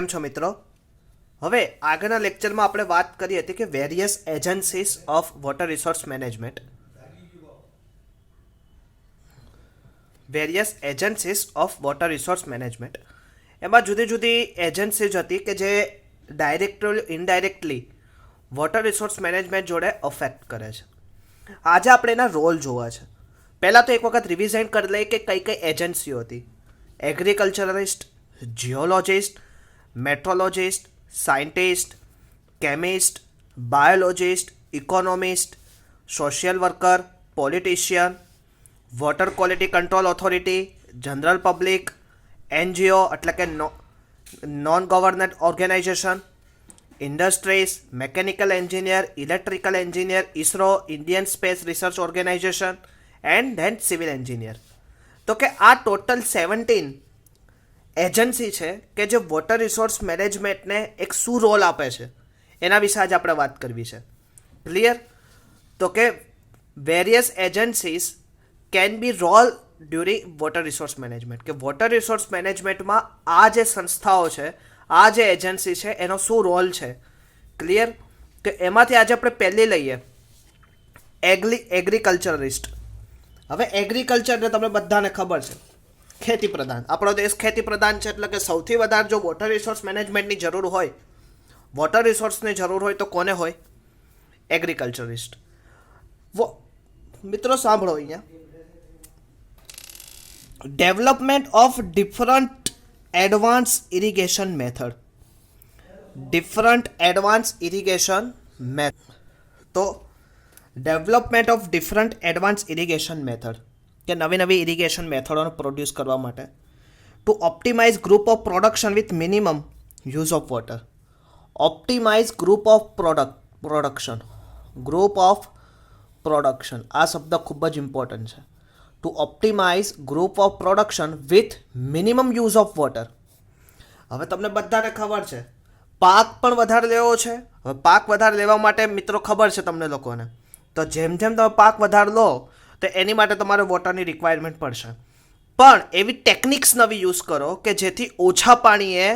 કેમ છો મિત્રો? હવે આગળના લેક્ચરમાં આપણે વાત કરી હતી કે various agencies of water resource management એમાં જુદી જુદી એજન્સીઝ હતી કે જે directly indirectly water resource management જોડે અફેક્ટ કરે છે. આજે આપણે એના રોલ જોવા છે. પહેલાં તો એક વખત રિવિઝન કરી લઈએ કે કઈ કઈ એજન્સીઓ હતી. Agriculturalist, geologist, metrologist, scientist, chemist, biologist, economist, social worker, politician, water quality control authority, general public, NGO એટલે કે non government organisation, industries, mechanical engineer, electrical engineer, ISRO, Indian space research organisation and then civil engineer. તો કે આ total 17 agency છે કે જે water resource મેનેજમેન્ટને એક શું રોલ આપે છે એના વિશે આજે આપણે વાત કરવી છે. ક્લિયર? તો કે various agencies can be role during water resource management, કે વોટર રિસોર્સ મેનેજમેન્ટમાં આ જે સંસ્થાઓ છે, આ જે એજન્સી છે એનો શું રોલ છે. ક્લિયર? કે એમાંથી આજે આપણે પહેલી લઈએ એગ્રીકલ્ચરિસ્ટ. હવે એગ્રીકલ્ચરને તમને બધાને ખબર છે, ખેતી પ્રધાન. આપણો દેશ ખેતી પ્રધાન છે એટલે કે સૌથી વધારે જો વોટર રિસોર્સ મેનેજમેન્ટની જરૂર હોય, વોટર રિસોર્સની જરૂર હોય તો કોને હોય? એગ્રીકલ્ચરિસ્ટ. મિત્રો સાંભળો અહીંયા, development of different advance irrigation method. તો development of different advance irrigation method, કે નવી નવી ઇરિગેશન મેથડોને પ્રોડ્યુસ કરવા માટે. To optimise group of production with minimum use of water. Optimise group of production. આ શબ્દ ખૂબ જ ઇમ્પોર્ટન્ટ છે. To optimise group of production with minimum use of water. હવે તમને બધાને ખબર છે પાક પણ વધારે લેવો છે. હવે પાક વધારે લેવા માટે મિત્રો ખબર છે તમને લોકોને, તો જેમ જેમ તમે પાક વધારે લો તો એની માટે તમારે વોટરની રિક્વાયરમેન્ટ પડશે. પણ એવી ટેકનિક્સ નવી યુઝ કરો કે જેથી ઓછા પાણીએ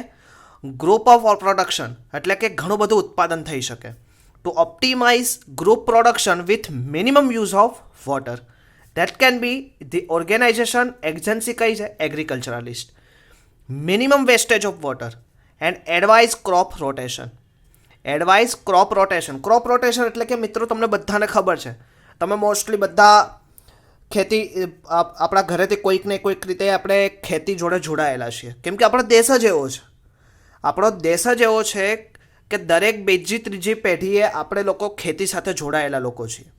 ગ્રુપ ઓફ પ્રોડક્શન એટલે કે ઘણું બધું ઉત્પાદન થઈ શકે. To optimise group production with minimum use of water. That can be the organisation agency કઈ છે? Agriculturalist. Minimum wastage of water and advise crop rotation. Crop rotation એટલે કે મિત્રો તમને બધાને ખબર છે, તમે મોસ્ટલી બધા ખેતી આપણા ઘરેથી કોઈક ને કોઈક રીતે આપણે ખેતી જોડે જોડાયેલા છીએ, કેમ કે આપણો દેશ જ એવો છે કે દરેક બીજી ત્રીજી પેઢીએ આપણે લોકો ખેતી સાથે જોડાયેલા લોકો છીએ,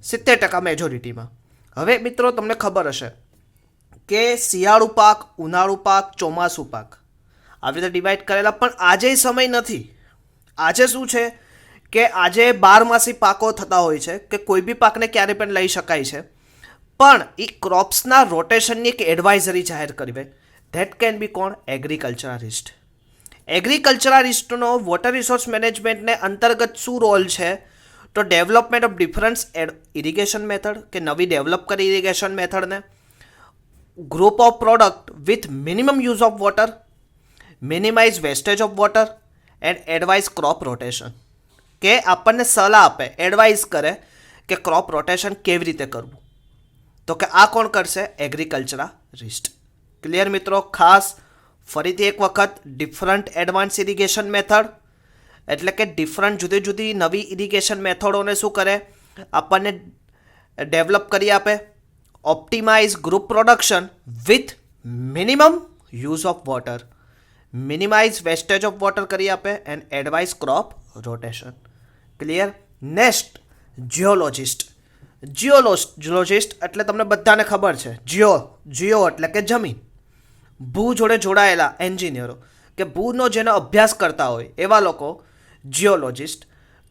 70% મેજોરિટીમાં. હવે મિત્રો તમને ખબર હશે કે શિયાળુ પાક, ઉનાળુ પાક, ચોમાસુ પાક આવી રીતે ડિવાઈડ કરેલા, પણ આજે સમય નથી. આજે શું છે કે આજે 12 પાકો થતા હોય છે કે કોઈ બી પાકને ક્યારે પણ લઈ શકાય છે, પણ એ ક્રોપ્સના રોટેશનની એક એડવાઇઝરી જાહેર કરવી. ધેટ કેન બી કોણ? એગ્રીકલ્ચરલિસ્ટ. એગ્રીકલ્ચરલિસ્ટનો વોટર રિસોર્સ મેનેજમેન્ટને અંતર્ગત શું રોલ છે? તો development of difference irrigation method, કે નવી ડેવલપ કરી ઇરિગેશન મેથડને. Group of product with minimum use of water, minimise wastage of water and advise crop rotation, કે આપણને સલાહ આપે, એડવાઇઝ કરે કે ક્રોપ રોટેશન કેવી રીતે કરવું. તો કે આ કોણ કરશે? એગ્રીકલ્ચરલિસ્ટ. ક્લિયર મિત્રો? ખાસ ફરીથી એક વખત, ડિફરન્ટ એડવાન્સ ઇરિગેશન મેથડ એટલે કે ડિફરન્ટ જુદી જુદી નવી ઇરિગેશન મેથડોને શું કરે? આપણને ડેવલપ કરી આપે. Optimise group production with minimum use of water, minimise wastage of water કરી આપે and advise crop rotation. Clear? Next, geologist એટલે તમને બધાને ખબર છે, જીઓ એટલે કે જમીન, ભૂ જોડે જોડાયેલા એન્જિનિયરો, કે ભૂનો જેનો અભ્યાસ કરતા હોય એવા લોકો જીઓલોજિસ્ટ.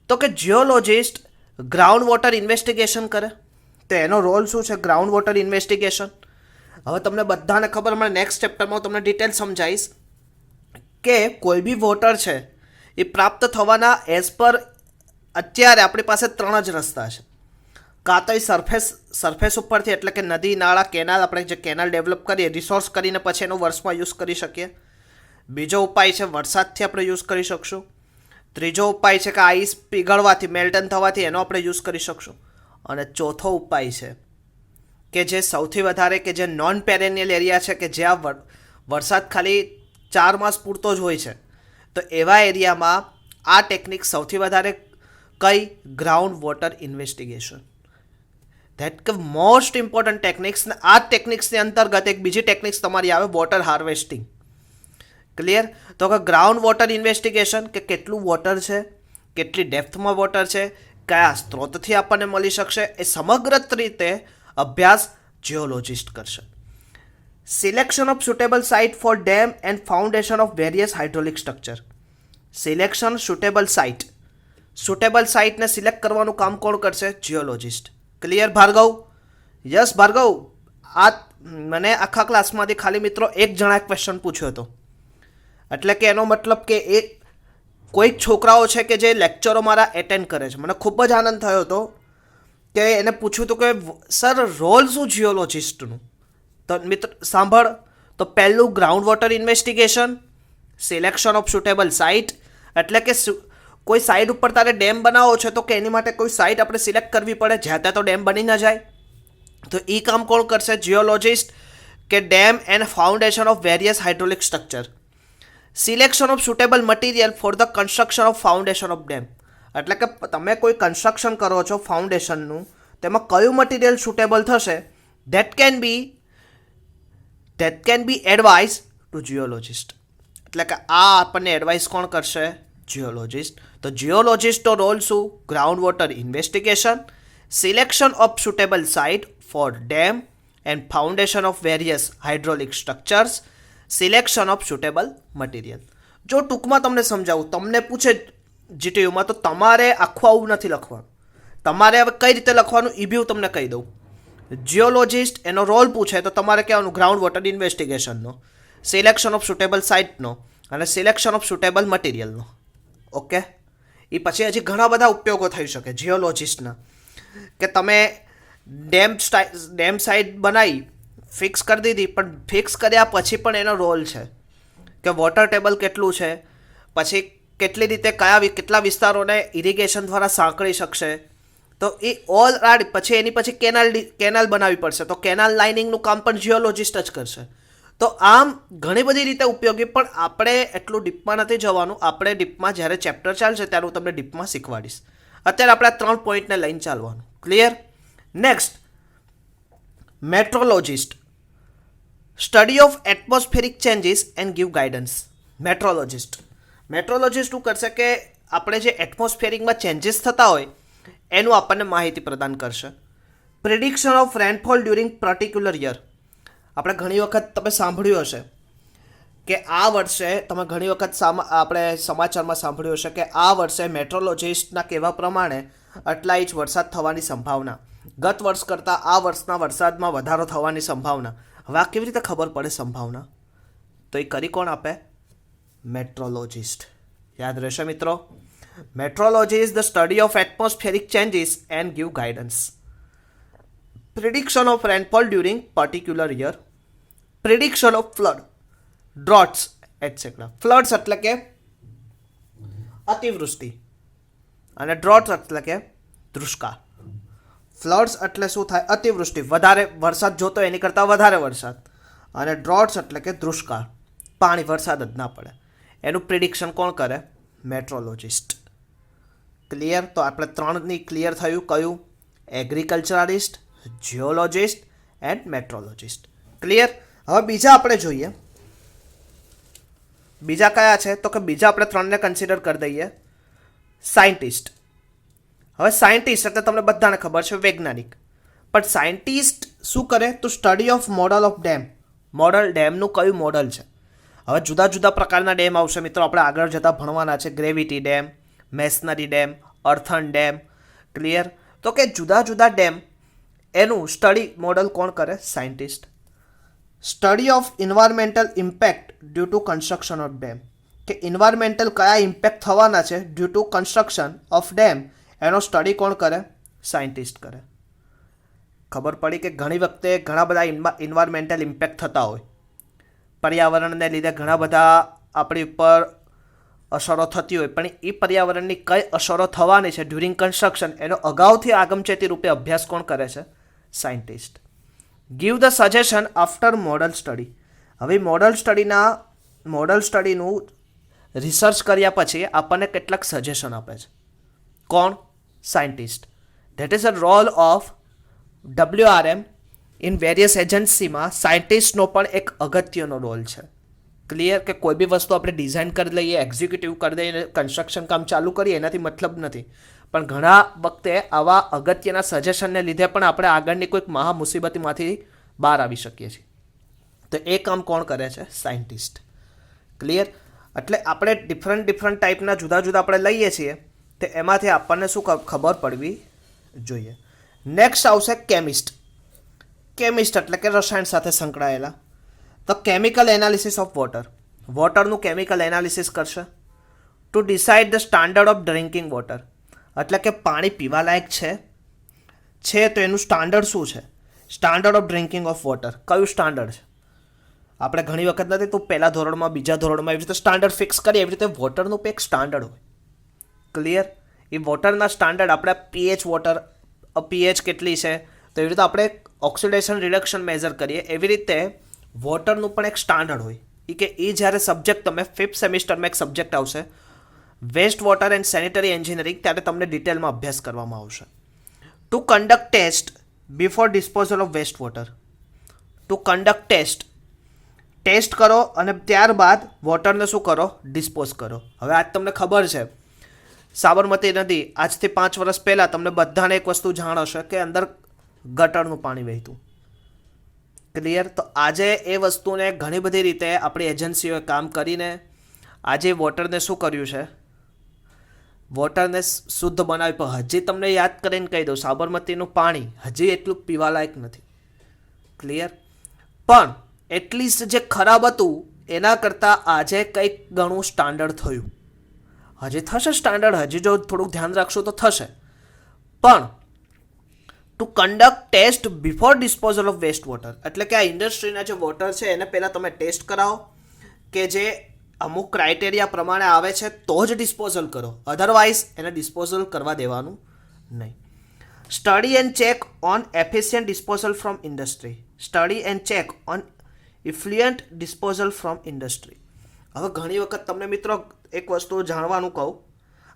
તો કે જીઓલોજિસ્ટ ગ્રાઉન્ડ વોટર ઇન્વેસ્ટિગેશન કરે. તો એનો રોલ શું છે? Ground water investigation. હવે તમને બધાને ખબર, હમણાં નેક્સ્ટ ચેપ્ટરમાં તમને ડિટેલ સમજાવીશ કે કોઈ બી વોટર છે એ પ્રાપ્ત થવાના એઝ પર અત્યારે આપણી પાસે 3 જ રસ્તા છે. કાં તો એ સરફેસ ઉપરથી એટલે કે નદી, નાળા, કેનાલ, આપણે જે કેનાલ ડેવલપ કરીએ રિસોર્સ કરીને પછી એનો વર્ષમાં યુઝ કરી શકીએ. બીજો ઉપાય છે વરસાદથી આપણે યુઝ કરી શકશું. ત્રીજો ઉપાય છે કે આઈસ પીગળવાથી મેલ્ટન થવાથી એનો આપણે યુઝ કરી શકશું. અને ચોથો ઉપાય છે કે જે સૌથી વધારે કે જે નોન પેરેનિયલ એરિયા છે કે જ્યાં વરસાદ ખાલી 4 માસ પૂરતો જ હોય છે, તો એવા એરિયામાં આ ટેકનિક સૌથી વધારે કઈ ગ્રાઉન્ડ વોટર ઇન્વેસ્ટિગેશન. ધેટ કે મોસ્ટ ઇમ્પોર્ટન્ટ ટેકનિક્સ. આ ટેકનિક્સની અંતર્ગત એક બીજી ટેકનિક્સ તમારી આવે વોટર હાર્વેસ્ટિંગ. ક્લિયર? તો કે ગ્રાઉન્ડ વોટર ઇન્વેસ્ટિગેશન કે કેટલું વોટર છે, કેટલી ડેપ્થમાં વોટર છે, કયા સ્ત્રોતથી આપણને મળી શકશે, એ સમગ્ર રીતે અભ્યાસ જીઓલોજિસ્ટ કરશે. Selection of suitable site for dam and foundation of various hydraulic structure. Selection suitable site. Suitable સાઇટને સિલેક્ટ કરવાનું કામ કોણ કરશે? Geologist. Clear Bhargav? Yes Bhargav. આ મને આખા ક્લાસમાંથી ખાલી મિત્રો એક જણા ક્વેશ્ચન પૂછ્યો હતો, એટલે કે એનો મતલબ કે એ કોઈક છોકરાઓ છે કે જે લેક્ચરો મારા એટેન્ડ કરે છે. મને ખૂબ જ આનંદ થયો હતો કે એને પૂછ્યું હતું કે સર રોલ શું જીઓલોજિસ્ટનું. તો મિત્ર સાંભળ, તો પહેલું ground water investigation, selection of suitable site, એટલે કે કોઈ સાઇટ ઉપર તારે ડેમ બનાવવો છે તો કે એની માટે કોઈ સાઇટ આપણે સિલેક્ટ કરવી પડે, જ્યાં ત્યાં તો ડેમ બની ન જાય. તો એ કામ કોણ કરશે? જીઓલોજિસ્ટ. કે dam and foundation of various hydraulic structure. Selection of suitable material for the construction of foundation of dam, એટલે કે તમે કોઈ કન્સ્ટ્રક્શન કરો છો ફાઉન્ડેશનનું, તેમાં કયું મટીરિયલ સુટેબલ થશે, that can be advice to geologist. એટલે કે આ આપણને એડવાઇસ કોણ કરશે? જીઓલોજિસ્ટ. તો જીઓલોજિસ્ટનો રોલ શું? Ground water investigation, selection of suitable site for dam and foundation of various hydraulic structures, selection of suitable material. જો ટૂંકમાં તમને સમજાવું, તમને પૂછે જીટીયુમાં, તો તમારે આખું આવું નથી લખવાનું. તમારે હવે કઈ રીતે લખવાનું એ બી હું તમને કહી દઉં. જીઓલોજિસ્ટ એનો રોલ પૂછે તો તમારે કહેવાનું ગ્રાઉન્ડ વોટર ઇન્વેસ્ટિગેશનનો, સિલેક્શન ઓફ સુટેબલ સાઇટનો અને સિલેક્શન ઓફ સુટેબલ મટીરિયલનો. ઓકે? એ પછી હજી ઘણા બધા ઉપયોગો થઈ શકે જીઓલોજિસ્ટના, કે તમે ડેમ સાઇટ બનાવી ફિક્સ કરી દીધી, પણ ફિક્સ કર્યા પછી પણ એનો રોલ છે કે વોટર ટેબલ કેટલું છે, પછી કેટલી રીતે કેટલા વિસ્તારોને ઇરિગેશન દ્વારા સાંકળી શકશે, તો એ ઓલ રાઈટ. પછી એની પછી કેનાલ બનાવવી પડશે, તો કેનાલ લાઇનિંગનું કામ પણ જીઓલોજિસ્ટ જ કરશે. તો આમ ઘણી બધી રીતે ઉપયોગી, પણ આપણે એટલું ડીપમાં નથી જવાનું. આપણે ડીપમાં જ્યારે ચેપ્ટર ચાલશે ત્યારે હું તમને ડીપમાં શીખવાડીશ. અત્યારે આપણે આ 3 પોઈન્ટને લઈને ચાલવાનું. Clear? Next, metrologist. Study of atmospheric changes and give guidance. Metrologist શું કરશે કે આપણે જે એટમોસ્ફેરિકમાં ચેન્જીસ થતા હોય એનું આપણને માહિતી પ્રદાન કરશે. Prediction of rainfall during particular year. આપણે ઘણી વખત તમે સાંભળ્યું હશે કે આ વર્ષે, તમે ઘણી વખત આપણે સમાચારમાં સાંભળ્યું હશે કે આ વર્ષે મેટ્રોલોજિસ્ટના કહેવા પ્રમાણે આટલા ઇંચ વરસાદ થવાની સંભાવના, ગત વર્ષ કરતાં આ વર્ષના વરસાદમાં વધારો થવાની સંભાવના. હવે આ કેવી રીતે ખબર પડે સંભાવના? તો એ કરી કોણ આપે? મેટ્રોલોજિસ્ટ. યાદ રહેશે મિત્રો? Metrology is the study of atmospheric changes and give guidance. Prediction of rainfall during particular year, prediction of flood, droughts etcetera. Floods એટલે કે અતિવૃષ્ટિ અને ડ્રોટ્સ એટલે કે દુષ્કાળ. ફ્લડ્સ એટલે શું થાય? અતિવૃષ્ટિ, વધારે વરસાદ જોતો એની કરતાં વધારે વરસાદ, અને ડ્રોટ્સ એટલે કે દુષ્કાળ, પાણી વરસાદ જ ના પડે. એનું પ્રિડિક્શન કોણ કરે? મેટ્રોલોજિસ્ટ. ક્લિયર? તો આપણે 3ની ક્લિયર થયું. કયું? એગ્રીકલ્ચરાલિસ્ટ, જીઓલોજિસ્ટ એન્ડ મેટ્રોલોજિસ્ટ. ક્લિયર? હવે બીજા આપણે જોઈએ. બીજા કયા છે? તો કે બીજા આપણે 3ને કન્સિડર કરી દઈએ. સાયન્ટિસ્ટ. હવે સાયન્ટિસ્ટ એટલે તમને બધાને ખબર છે વૈજ્ઞાનિક, પણ સાયન્ટિસ્ટ શું કરે? તો study of model of dam. Model, ડેમનું કયું મોડલ છે? હવે જુદા જુદા પ્રકારના ડેમ આવશે મિત્રો, આપણે આગળ જતાં ભણવાના છે. Gravity dam, masonry dam, earthen dam. Clear? તો કે જુદા જુદા ડેમ એનું સ્ટડી મોડલ કોણ કરે? Scientist. Study of environmental impact due to construction of dam, કે ઇન્વાયરમેન્ટલ કયા ઇમ્પેક્ટ થવાના છે due to construction of dam, એનો સ્ટડી કોણ કરે? સાયન્ટિસ્ટ કરે. ખબર પડી કે ઘણી વખતે ઘણા બધા ઇન્વાયરમેન્ટલ ઇમ્પેક્ટ થતા હોય, પર્યાવરણને લીધે ઘણા બધા આપણી ઉપર અસરો થતી હોય, પણ એ પર્યાવરણની કઈ અસરો થવાની છે ડ્યુરિંગ કન્સ્ટ્રક્શન એનો અગાઉથી આગમચેતી રૂપે અભ્યાસ કોણ કરે છે? Scientist. Give the suggestion after model study. હવે મોડલ સ્ટડીનું રિસર્ચ કર્યા પછી આપણને કેટલાક સજેશન આપે છે. કોણ? Scientist. That is a role of WRM in various એજન્સીમાં સાયન્ટિસ્ટનો પણ એક અગત્યનો રોલ છે. ક્લિયર? કે કોઈ બી વસ્તુ આપણે ડિઝાઇન કરી લઈએ, એક્ઝિક્યુટિવ કરી દઈએ, કન્સ્ટ્રક્શન કામ ચાલુ કરીએ એનાથી મતલબ નથી, પણ ઘણા વખતે આવા અગત્યના સજેશનને લીધે પણ આપણે આગળની કોઈક મહા મુસીબતમાંથી બહાર આવી શકીએ છીએ. તો એ કામ કોણ કરે છે? સાયન્ટિસ્ટ. ક્લિયર? એટલે આપણે ડિફરન્ટ ટાઈપના જુદા જુદા આપણે લઈએ છીએ, તો એમાંથી આપણને શું ખબર પડવી જોઈએ. નેક્સ્ટ આવશે કેમિસ્ટ. કેમિસ્ટ એટલે કે રસાયણ સાથે સંકળાયેલા. તો કેમિકલ એનાલિસિસ ઓફ વોટર. વોટરનું કેમિકલ એનાલિસિસ કરશે to decide the standard of drinking water. એટલે કે પાણી પીવાલાયક છે તો એનું સ્ટાન્ડર્ડ શું છે? Standard of drinking of water. કયું સ્ટાન્ડર્ડ છે? આપણે ઘણી વખત નથી તો પહેલા ધોરણમાં, બીજા ધોરણમાં એવી રીતે સ્ટાન્ડર્ડ ફિક્સ કરીએ, એવી રીતે વોટરનું એક સ્ટાન્ડર્ડ હોય. ક્લિયર? એ વોટરના સ્ટાન્ડર્ડ આપણે પીએચ કેટલી છે, તો એવી રીતે આપણે ઓક્સિડેશન રિડક્શન મેઝર કરીએ, એવી રીતે વોટરનું પણ એક સ્ટાન્ડર્ડ હોય. કે એ જ્યારે સબ્જેક્ટ તમે 5th સેમિસ્ટરમાં એક સબ્જેક્ટ આવશે waste water and sanitary engineering, ત્યારે તમને ડિટેલમાં અભ્યાસ કરવામાં આવશે. To conduct test before disposal of waste water. To conduct test કરો અને ત્યારબાદ વોટરને શું કરો? ડિસ્પોઝ કરો. હવે આજ તમને ખબર છે સાબરમતી નદી આજથી 5 વર્ષ પહેલાં તમને બધાને એક વસ્તુ જાણ હશે કે અંદર ગટરનું પાણી વહેતું. ક્લિયર? તો આજે એ વસ્તુને ઘણી બધી રીતે આપણી એજન્સીઓએ કામ કરીને આજે વોટરને શું કર્યું છે? વોટરને શુદ્ધ બનાવી. પણ હજી તમને યાદ કરીને કહી દઉં, સાબરમતીનું પાણી હજી એટલું પીવાલાયક નથી. ક્લિયર? પણ એટલીસ્ટ જે ખરાબ હતું એના કરતાં આજે કંઈક ઘણું સ્ટાન્ડર્ડ થયું. હજી થશે સ્ટાન્ડર્ડ, હજી જો થોડુંક ધ્યાન રાખશું તો થશે. પણ to conduct test before disposal of waste water, એટલે કે આ ઇન્ડસ્ટ્રીના જે વોટર છે એને પહેલાં તમે ટેસ્ટ કરાવો કે જે અમુક ક્રાઇટેરિયા પ્રમાણે આવે છે તો જ ડિસ્પોઝલ કરો, અધરવાઇઝ એને ડિસ્પોઝલ કરવા દેવાનું નહીં. Study and check on efficient disposal from industry. Study and check on effluent disposal from industry. હવે ઘણી વખત તમને મિત્રો એક વસ્તુ જાણવાનું કહું,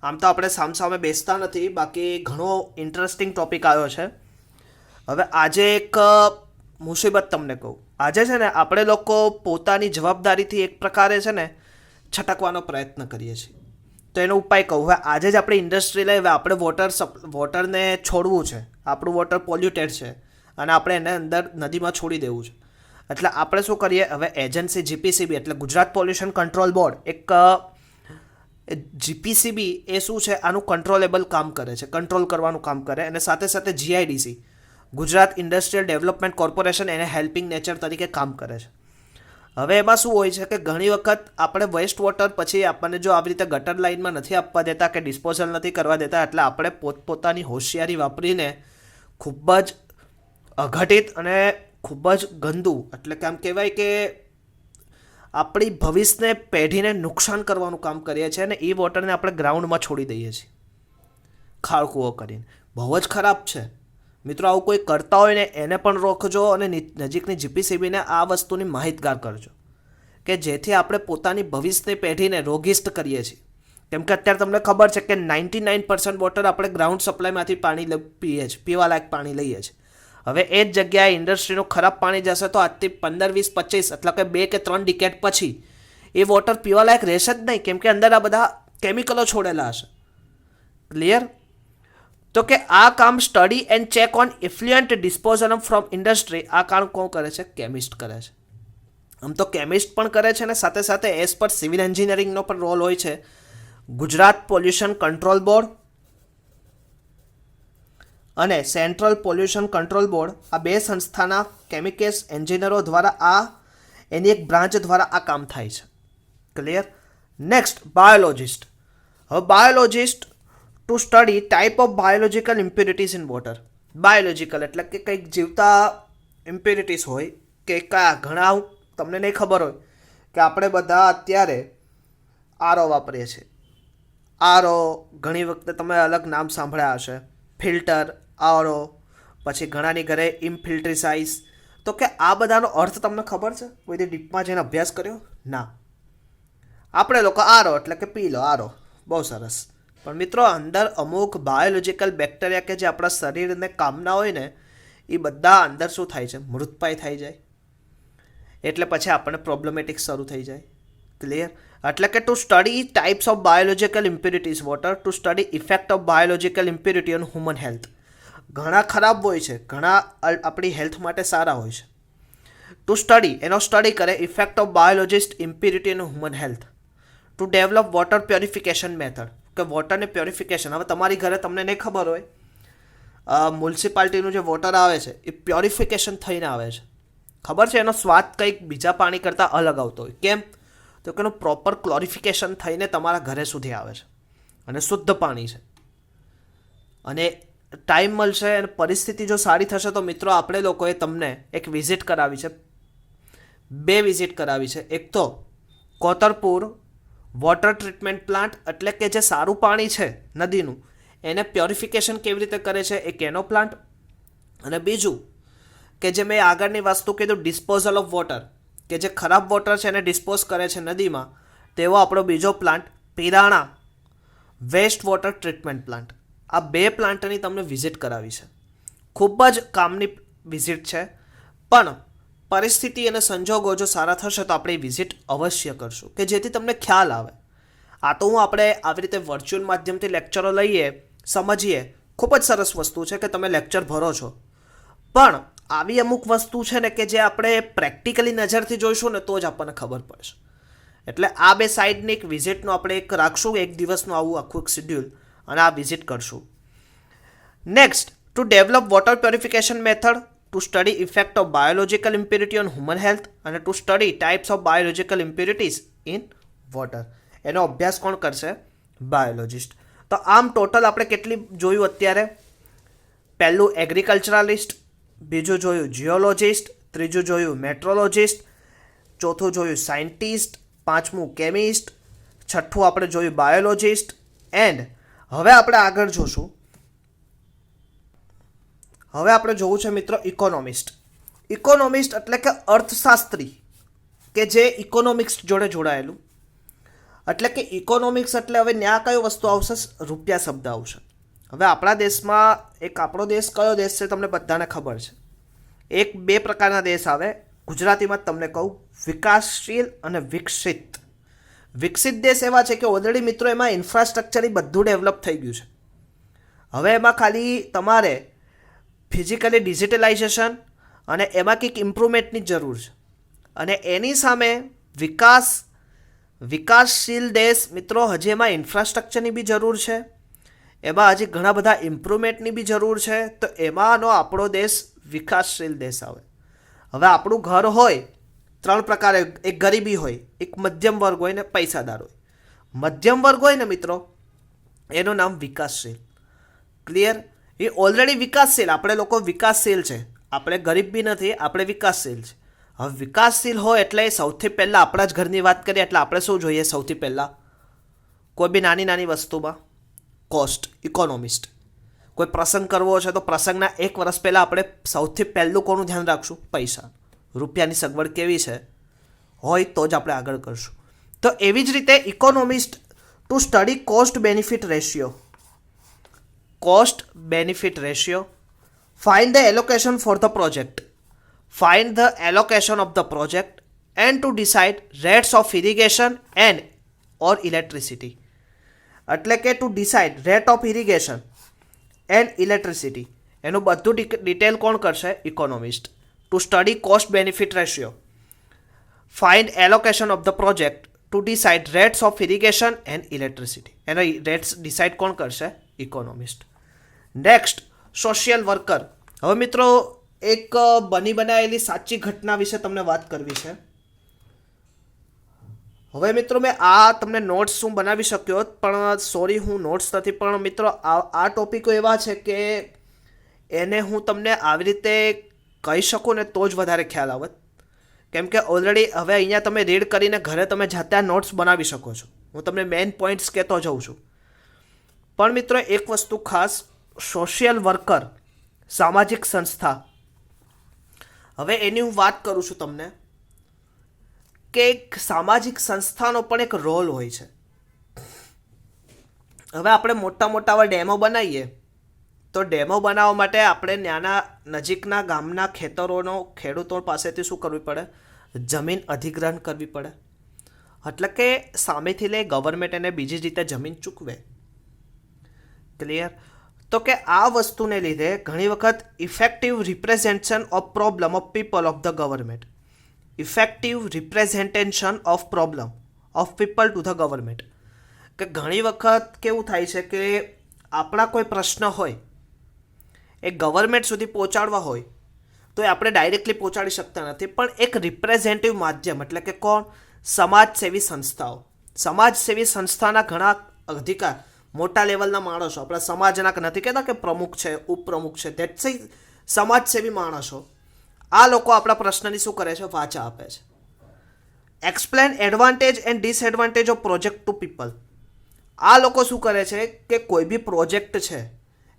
આમ તો આપણે સામસામે બેસતા નથી, બાકી ઘણો ઇન્ટરેસ્ટિંગ ટોપિક આવ્યો છે. હવે આજે એક મુસીબત તમને કહું. આજે છે ને આપણે લોકો પોતાની જવાબદારીથી એક પ્રકારે છે ને છટકવાનો પ્રયત્ન કરીએ છીએ. તો એનો ઉપાય કહું. હવે આજે જ આપણે ઇન્ડસ્ટ્રી લઈ, હવે આપણે વોટરને છોડવું છે, આપણું વોટર પોલ્યુટેડ છે અને આપણે એને અંદર નદીમાં છોડી દેવું છે. એટલે આપણે શું કરીએ? હવે એજન્સી GPCB એટલે ગુજરાત પોલ્યુશન કંટ્રોલ બોર્ડ, એક GPCB એ શું છે? આનું કંટ્રોલેબલ કામ કરે છે, કંટ્રોલ કરવાનું કામ કરે, અને સાથે સાથે GIDC Gujarat industrial development corporation એને હેલ્પિંગ નેચર તરીકે કામ કરે છે. હવે એમાં શું હોય છે કે ઘણી વખત આપણે વેસ્ટ વોટર પછી આપણને જો આવી રીતે ગટર લાઇનમાં નથી આપવા દેતા કે ડિસ્પોઝલ નથી કરવા દેતા, એટલે આપણે પોતપોતાની હોશિયારી વાપરીને ખૂબ જ અઘટિત અને ખૂબ જ ગંદુ, એટલે કે આમ કહેવાય કે આપણી ભવિષ્યને પેઢીને નુકસાન કરવાનું કામ કરીએ છીએ અને એ વોટરને આપણે ગ્રાઉન્ડમાં છોડી દઈએ છીએ ખાળકૂવો કરીને. બહુ જ ખરાબ છે મિત્રો. આવું કોઈ કરતા હોય ને એને પણ રોકજો અને નજીકની GPCBને આ વસ્તુની માહિતગાર કરજો કે જેથી આપણે પોતાની ભવિષ્યની પેઢીને રોગિષ્ટ કરીએ છીએ. કેમ કે અત્યારે તમને ખબર છે કે 99% વોટર આપણે ગ્રાઉન્ડ સપ્લાયમાંથી પાણી પીએ છીએ, પીવાલાયક પાણી લઈએ છીએ. હવે એ જ જગ્યાએ ઇન્ડસ્ટ્રીનું ખરાબ પાણી જશે તો આજથી 15, 20, 25 એટલે કે 2 કે 3 ડિકેડ પછી એ વોટર પીવાલાયક રહેશે જ નહીં, કેમ કે અંદર આ બધા કેમિકલો છોડેલા હશે. ક્લિયર? તો કે આ કામ study and check on effluent disposal from industry, આ કામ કોણ કરે છે? કેમિસ્ટ કરે છે. આમ તો કેમિસ્ટ પણ કરે છે અને સાથે સાથે એઝ પર સિવિલ એન્જિનિયરિંગનો પણ રોલ હોય છે. ગુજરાત પોલ્યુશન કંટ્રોલ બોર્ડ અને સેન્ટ્રલ પોલ્યુશન કંટ્રોલ બોર્ડ, આ બે સંસ્થાના કેમિકલ્સ એન્જિનિયરો દ્વારા એની એક બ્રાન્ચ દ્વારા આ કામ થાય છે. ક્લિયર? Next biologist. હવે biologist to study type of biological impurities in water. Biological એટલે કે કંઈક જીવતા ઇમ્પ્યુરિટીઝ હોય કે કયા ઘણા તમને નહીં ખબર હોય કે આપણે બધા અત્યારે આરઓ વાપરીએ છીએ. આરઓ ઘણી વખતે તમે અલગ નામ સાંભળ્યા હશે, ફિલ્ટર, આરઓ, પછી ઘણાની ઘરે ઇનફિલ્ટ્રીસાઇઝ. તો કે આ બધાનો અર્થ તમને ખબર છે? કોઈ દી ડીપમાં જઈને અભ્યાસ કર્યો? ના. આપણે લોકો આરઓ એટલે કે પી લો આરઓ, બહુ સરસ. પણ મિત્રો અંદર અમુક બાયોલોજિકલ બેક્ટેરિયા કે જે આપણા શરીરને કામના હોય ને, એ બધા અંદર શું થાય છે? મૃતપાય થઈ જાય. એટલે પછી આપણને પ્રોબ્લેમેટિક શરૂ થઈ જાય. ક્લિયર? એટલે કે two study types of biological impurities water, two study effect of biological impurity on human health. ઘણા ખરાબ હોય છે, ઘણા આપણી હેલ્થ માટે સારા હોય છે. ટુ સ્ટડી એનો સ્ટડી કરે effect of biologist impurity on human health. Two develop water purification method, કે વોટરને પ્યોરિફિકેશન. હવે તમારી ઘરે તમને નહીં ખબર હોય, મ્યુનિસિપાલિટીનું જે વોટર આવે છે એ પ્યોરિફિકેશન થઈને આવે છે. ખબર છે? એનો સ્વાદ કંઈક બીજા પાણી કરતાં અલગ આવતો હોય. કેમ? તો કે એનું પ્રોપર ક્લોરિફિકેશન થઈને તમારા ઘરે સુધી આવે છે અને શુદ્ધ પાણી છે. અને ટાઈમ મળશે અને પરિસ્થિતિ જો સારી થશે તો મિત્રો આપણે લોકોએ તમને એક વિઝિટ કરાવી છે, 2 વિઝિટ કરાવી છે. એક તો કોતરપુર વોટર ટ્રીટમેન્ટ પ્લાન્ટ, એટલે કે જે સારું પાણી છે નદીનું એને પ્યોરિફિકેશન કેવી રીતે કરે છે એક એનો પ્લાન્ટ. અને બીજું કે જે મેં આગળની વસ્તુ કીધું ડિસ્પોઝલ ઓફ વોટર, કે જે ખરાબ વોટર છે એને ડિસ્પોઝ કરે છે નદીમાં, તેવો આપણો બીજો plant Pirana waste water treatment plant. આ 2 પ્લાન્ટની તમને વિઝિટ કરાવી છે. ખૂબ જ કામની વિઝિટ છે, પણ પરિસ્થિતિ અને સંજોગો જો સારા થશે તો આપણે એ વિઝિટ અવશ્ય કરશું, કે જેથી તમને ખ્યાલ આવે. આ તો આપણે આવી રીતે વર્ચ્યુઅલ માધ્યમથી લેક્ચરો લઈએ, સમજીએ, ખૂબ જ સરસ વસ્તુ છે કે તમે લેક્ચર ભરો છો. પણ આવી અમુક વસ્તુ છે ને કે જે આપણે પ્રેક્ટિકલી નજરથી જોઈશું ને તો જ આપણને ખબર પડશે. એટલે આ 2 સાઈડની એક વિઝિટનું આપણે એક રાખશું, એક દિવસનું આવું આખું એક શિડ્યુલ, અને આ વિઝિટ કરશું. Next, to develop water purification method, to study effect of biological impurity on human health, અને to study types of biological impurities in water. એનો અભ્યાસ કોણ કરશે? બાયોલોજિસ્ટ. તો આમ ટોટલ આપણે કેટલી જોયું અત્યારે? પહેલું એગ્રીકલ્ચરાલિસ્ટ, બીજું જોયું જીઓલોજિસ્ટ, ત્રીજું જોયું મેટ્રોલોજિસ્ટ, ચોથું જોયું સાયન્ટિસ્ટ, પાંચમું કેમિસ્ટ, છઠ્ઠું આપણે જોયું બાયોલોજિસ્ટ. એન્ડ હવે આપણે આગળ જોશું, હવે આપણે જોવું છે મિત્રો ઇકોનોમિસ્ટ. ઇકોનોમિસ્ટ એટલે કે અર્થશાસ્ત્રી, કે જે ઇકોનોમિક્સ જોડે જોડાયેલું. એટલે કે ઇકોનોમિક્સ એટલે હવે ન્યા કયો વસ્તુ આવશે? રૂપિયા શબ્દ આવશે. હવે આપણા દેશમાં આપણો દેશ કયો દેશ છે તમને બધાને ખબર છે. 2 પ્રકારના દેશ આવે, ગુજરાતીમાં તમને કહું, વિકાસશીલ અને વિકસિત. વિકસિત દેશ એવા છે કે ઓલરેડી મિત્રો એમાં ઇન્ફ્રાસ્ટ્રક્ચર બધું ડેવલપ થઈ ગયું છે. હવે એમાં ખાલી તમારે ફિઝિકલી ડિજિટલાઇઝેશન અને એમાં કંઈક ઇમ્પ્રુવમેન્ટની જરૂર છે. અને એની સામે વિકાસશીલ દેશ મિત્રો હજી એમાં ઇન્ફ્રાસ્ટ્રક્ચરની બી જરૂર છે, એમાં હજી ઘણા બધા ઇમ્પ્રુવમેન્ટની બી જરૂર છે. તો એમાંનો આપણો દેશ વિકાસશીલ દેશ આવે. હવે આપણું ઘર હોય 3 પ્રકારે, એક ગરીબી હોય, એક મધ્યમ વર્ગ હોય ને પૈસાદાર હોય. મધ્યમ વર્ગ હોય ને મિત્રો એનું નામ વિકાસશીલ. ક્લિયર? એ ઓલરેડી વિકાસશીલ, આપણે લોકો વિકાસશીલ છે, આપણે ગરીબ બી નથી, આપણે વિકાસશીલ છે. હવે વિકાસશીલ હોય એટલે સૌથી પહેલાં આપણા જ ઘરની વાત કરીએ એટલે આપણે શું જોઈએ? સૌથી પહેલાં કોઈ બી નાની નાની વસ્તુમાં કોસ્ટ, ઇકોનોમિસ્ટ. કોઈ પ્રસંગ કરવો છે તો પ્રસંગના 1 વર્ષ પહેલાં આપણે સૌથી પહેલું કોનું ધ્યાન રાખશું? પૈસા, રૂપિયાની સગવડ કેવી છે હોય તો જ આપણે આગળ કરશું. તો એવી જ રીતે economist to study cost benefit ratio, cost benefit ratio, find the allocation for the project, find the allocation of the project, and to decide rates of irrigation and or electricity. એટલે કે two decide rate of irrigation and electricity, એનું બધું detail કોણ કરશે? Economist. To study cost benefit ratio, find allocation of the project, two decide rates of irrigation and electricity, એનો rates decide કોણ કરશે? Economist. Next, social worker. હવે મિત્રો એક બની બનાવેલી સાચી ઘટના વિશે તમને વાત કરવી છે. હવે મિત્રો મેં તમને નોટ્સ હું બનાવી શક્યો, પણ સોરી હું નોટ્સ નથી, પણ મિત્રો આ ટોપિકો એવા છે કે એને હું તમને આવી રીતે કહી શકું ને તો જ વધારે ખ્યાલ આવત. કેમ કે ઓલરેડી હવે અહીંયા તમે રીડ કરીને ઘરે તમે જાતે આ નોટ્સ બનાવી શકો છો. હું તમને મેઇન પોઈન્ટ્સ કહેતો જાઉં છું. પણ મિત્રો એક વસ્તુ ખાસ, સોશિયલ વર્કર, સામાજિક સંસ્થા, હવે એની હું વાત કરું છું તમને કે એક સામાજિક સંસ્થાનો પણ એક રોલ હોય છે. હવે આપણે મોટા મોટા આવા ડેમો બનાવીએ તો ડેમો બનાવવા માટે આપણે નાના નજીકના ગામના ખેડૂતો પાસેથી શું કરવી પડે? જમીન અધિગ્રહણ કરવી પડે. એટલે કે સામેથી લે ગવર્મેન્ટ એને બીજી રીતે જમીન ચૂકવે. ક્લિયર? તો કે આ વસ્તુને લીધે ઘણી વખત effective representation of problem of people of the government, effective representation of problem of people to the government, કે ઘણી વખત કેવું થાય છે કે આપણા કોઈ પ્રશ્ન હોય એ ગવર્મેન્ટ સુધી પહોંચાડવા હોય તો એ આપણે ડાયરેક્ટલી પહોંચાડી શકતા નથી, પણ એક રિપ્રેઝેન્ટેટિવ માધ્યમ એટલે કે કોણ? સમાજસેવી સંસ્થાઓ. સમાજસેવી સંસ્થાના ઘણા અધિકાર મોટા લેવલના માણસો, આપણા સમાજના નથી કહેતા કે પ્રમુખ છે, ઉપપ્રમુખ છે, ધેટ્સ સમાજસેવી માણસો, આ લોકો આપણા પ્રશ્નની શું કરે છે? વાચા આપે છે. Explain advantage and disadvantage of project to people. આ લોકો શું કરે છે કે કોઈ બી પ્રોજેક્ટ છે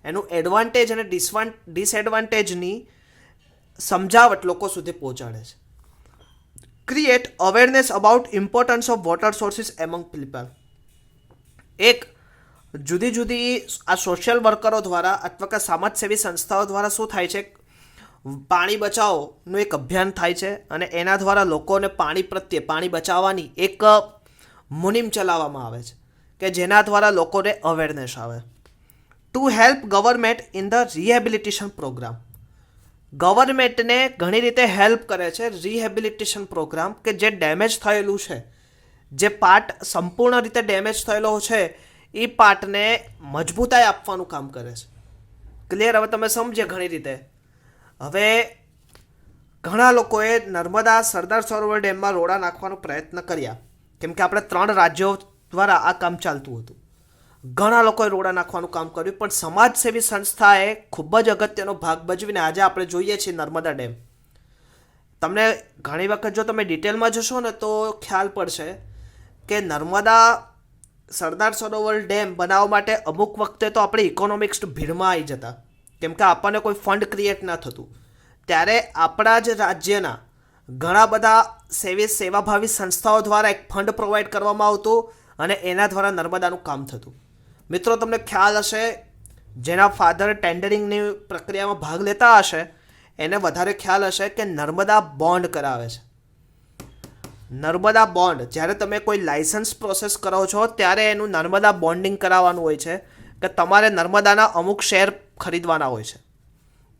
એનું એડવાન્ટેજ અને ડિસએડવાન્ટેજની સમજાવટ લોકો સુધી પહોંચાડે છે. Create awareness about importance of water sources among people. એક જુદી જુદી આ સોશિયલ વર્કરો દ્વારા અથવા કે સમાજસેવી સંસ્થાઓ દ્વારા શું થાય છે? પાણી બચાવોનું એક અભિયાન થાય છે અને એના દ્વારા લોકોને પાણી પ્રત્યે, પાણી બચાવવાની એક મુહિમ ચલાવવામાં આવે છે કે જેના દ્વારા લોકોને અવેરનેસ આવે. To help government in the rehabilitation program. ગવર્મેન્ટને ઘણી રીતે હેલ્પ કરે છે રિહેબિલિટેશન પ્રોગ્રામ, કે જે ડેમેજ થયેલું છે, જે પાર્ટ સંપૂર્ણ રીતે ડેમેજ થયેલો છે એ પાર્ટને મજબૂતાઈ આપવાનું કામ કરે છે. ક્લિયર? હવે તમે સમજે ઘણી રીતે. હવે ઘણા લોકોએ નર્મદા સરદાર સરોવર ડેમમાં રોડા નાખવાનો પ્રયત્ન કર્યા, કેમ કે આપણે 3 રાજ્યો દ્વારા આ કામ ચાલતું હતું. ઘણા લોકોએ રોડા નાખવાનું કામ કર્યું, પણ સમાજસેવી સંસ્થાએ ખૂબ જ અગત્યનો ભાગ ભજવીને આજે આપણે જોઈએ છીએ નર્મદા ડેમ. તમને ઘણી વખત જો તમે ડિટેલમાં જશો ને તો ખ્યાલ પડશે કે નર્મદા સરદાર સરોવર ડેમ બનાવવા માટે અમુક વખતે તો આપણે ઇકોનોમિક્સ ભીડમાં આવી જતા, કેમ કે આપણને કોઈ ફંડ ક્રિએટ ના થતું. ત્યારે આપણા જ રાજ્યના ઘણા બધા સેવાભાવી સંસ્થાઓ દ્વારા એક ફંડ પ્રોવાઈડ કરવામાં આવતું અને એના દ્વારા નર્મદાનું કામ થતું. મિત્રો તમને ખ્યાલ હશે, જેના ફાધર ટેન્ડરિંગની પ્રક્રિયામાં ભાગ લેતા હશે એને વધારે ખ્યાલ હશે કે નર્મદા બોન્ડ કરાવે છે. નર્મદા બોન્ડ, જ્યારે તમે કોઈ લાઇસન્સ પ્રોસેસ કરો છો ત્યારે એનું નર્મદા બોન્ડિંગ કરાવવાનું હોય છે કે તમારે નર્મદાના અમુક શેર ખરીદવાના હોય છે.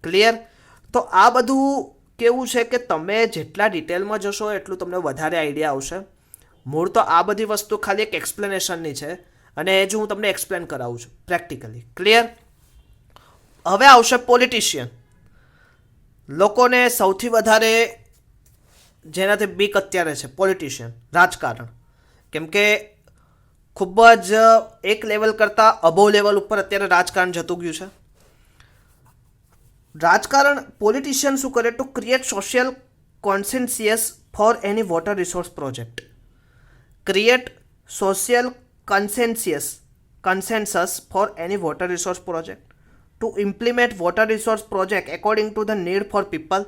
ક્લિયર? તો આ બધું કેવું છે કે તમે જેટલા ડિટેલમાં જશો એટલું તમને વધારે આઈડિયા આવશે. મૂળ તો આ બધી વસ્તુ ખાલી એક એક્સપ્લેનેશનની છે અને એ જ હું તમને એક્સપ્લેન કરાવું છું પ્રેક્ટિકલી. ક્લિયર? હવે આવશે પોલિટિશિયન. લોકોને સૌથી વધારે જેનાથી બીક અત્યારે છે પોલિટિશિયન, રાજકારણ. કેમ કે ખૂબ જ એક લેવલ કરતાં અબોવ લેવલ ઉપર અત્યારે રાજકારણ જતું ગયું છે. રાજકારણ, પોલિટિશિયન શું કરે? To create social consensus for any water resource project. Create social consensus for any water resource project, to implement water resource project according to the need for people,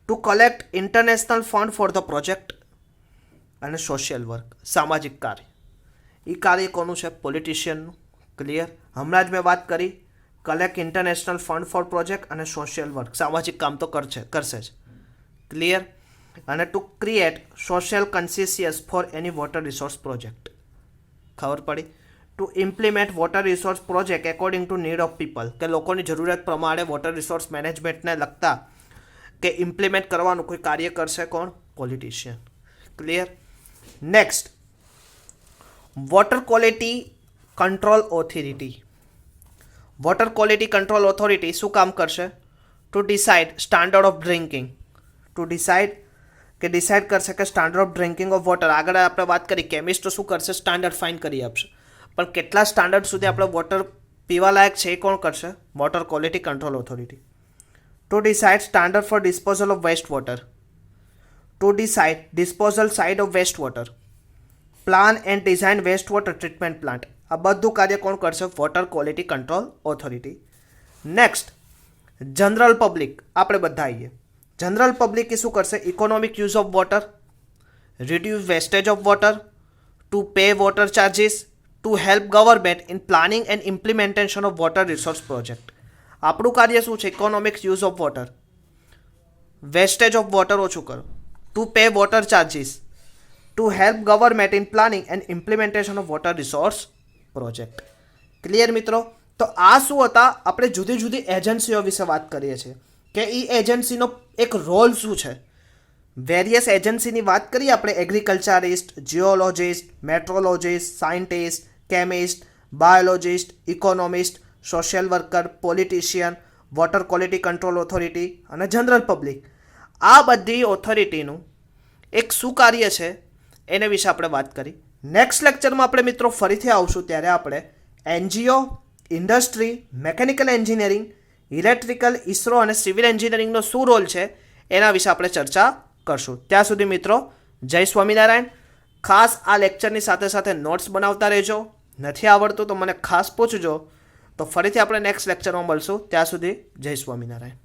to collect international fund for the project, અને social work, સામાજિક કાર્ય. એ કાર્ય કોનું છે? પોલિટિશિયનનું. Clear? હમણાં જ મેં વાત કરી, collect international fund for project અને સોશિયલ વર્ક, સામાજિક કામ તો કરશે જ. ક્લિયર? અને to create social consensus for any water resource project. ખબર પડી? To implement water resource project according to need of people, કે લોકોની જરૂરિયાત પ્રમાણે વોટર રિસોર્સ મેનેજમેન્ટને લગતા કે ઇમ્પ્લિમેન્ટ કરવાનું કોઈ કાર્ય કરશે કોણ? Politician. Clear? Next, water quality control authority. Water quality control authority શું કામ કરશે? To decide standard of drinking. Two decide કરશે કે standard of drinking of water. આગળ આપણે વાત કરી, કેમિસ્ટ શું કરશે? સ્ટાન્ડર્ડ ફાઇન કરી આપશે. પણ કેટલા સ્ટાન્ડર્ડ સુધી આપણે વોટર પીવા લાયક છે એ કોણ કરશે? Water quality control authority. To decide standard for disposal of waste water. To decide disposal side of waste water. Plan and design waste water treatment plant. આ બધું કાર્ય કોણ કરશે? Water quality control authority. Next, general public. આપણે બધા આવીએ. General public એ શું કરશે? Economic use of water, reduce wastage of water, to pay water charges, to help government in planning and implementation of water resource project. આપણું કાર્ય શું છે? Economic use of water, wastage of water ઓછું કરો, to pay water charges, two help government in planning and implementation of water resource project. Clear મિત્રો? તો આ શું હતા? આપણે જુદી જુદી એજન્સીઓ વિશે વાત કરીએ છીએ કે એ એજન્સીનો એક રોલ શું છે. વેરિયસ એજન્સીની વાત કરીએ આપણે. Agriculturist, geologist, metrologist, scientist, chemist, biologist, economist, social worker, politician, water quality control authority અને જનરલ પબ્લિક. આ બધી ઓથોરિટીનું એક શું કાર્ય છે એને વિશે આપણે વાત કરી. નેક્સ્ટ લેક્ચરમાં આપણે મિત્રો ફરીથી આવશું, ત્યારે આપણે NGO, industry, mechanical engineering, electrical, ISRO અને સિવિલ એન્જિનિયરિંગનો શું રોલ છે એના વિશે આપણે ચર્ચા કરશું. ત્યાં સુધી મિત્રો જય સ્વામિનારાયણ. ખાસ આ લેક્ચરની સાથે સાથે નોટ્સ બનાવતા રહેજો. નથી આવડતું તો મને ખાસ પૂછજો. તો ફરીથી આપણે નેક્સ્ટ લેક્ચરમાં મળશું. ત્યાં સુધી જય સ્વામિનારાયણ.